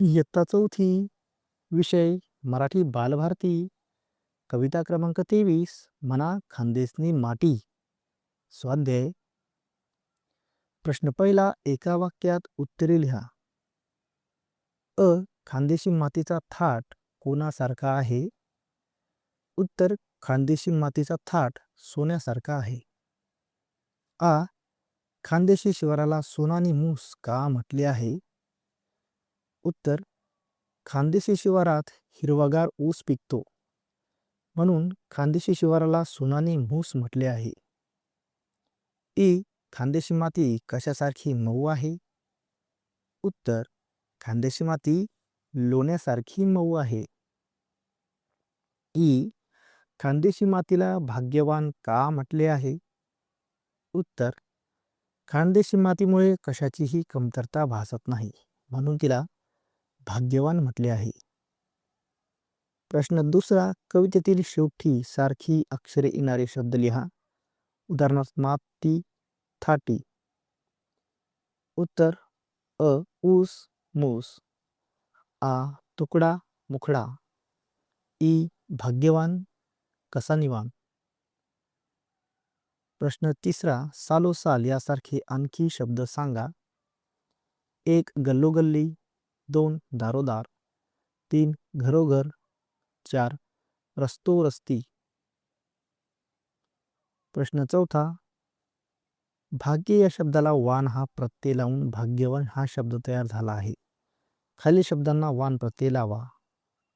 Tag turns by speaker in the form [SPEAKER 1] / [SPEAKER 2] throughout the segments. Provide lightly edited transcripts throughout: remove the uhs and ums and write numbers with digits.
[SPEAKER 1] इयत्ता चौथी. विषय मराठी बालभारती. कविता क्रमांक 23. मना खानदेशनी माटी. स्वाध्याय. प्रश्न पहिला, एका वाक्यात उत्तरे लिहा. अ. खानदेशी मातीचा थाट कोणासारखा आहे? उत्तर, खानदेशी मातीचा थाट सोन्यासारखा आहे. आ. खानदेशी शिवाराला सोनानी मूस का म्हटले आहे? उत्तर, खानदेशी शिवारात हिरवागार ऊस पिकतो, म्हणून खानदेशी शिवाराला सोनानी मूस म्हटले आहे. ई. खानदेशी माती कशासारखी मऊ आहे? उत्तर, खानदेशी माती लोण्यासारखी मऊ आहे. ई. खानदेशी मातीला भाग्यवान का म्हटले आहे? उत्तर, खानदेशी मातीमुळे कशाचीही कमतरता भासत नाही, म्हणून तिला भाग्यवान म्हटले आहे. प्रश्न दुसरा, कवितेतील शेवटी सारखी अक्षरे येणारे शब्द लिहा. उदाहरणार्थ माती, थाटी. उत्तर, अ. ऊस, मूस. आ. तुकडा, मुखडा. ई. भाग्यवान, कसानीवान. प्रश्न तिसरा, सालोसाल यासारखे आणखी शब्द सांगा. 1. गल्लोगल्ली. 2. दारोदार. 3. घरोघर. 4. रस्तोरस्ती. प्रश्न चौथा, भाग्य या शब्दाला वान हा प्रत्यय लावून भाग्यवान हा शब्द तयार झाला आहे. खालील शब्दांना वान प्रत्यय लावा.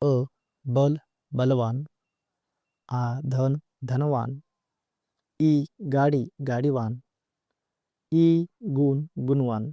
[SPEAKER 1] अ. बल, बलवान. आ. धन, धनवान. ई. गाडी, गाडीवान. ई. गुण, गुणवान.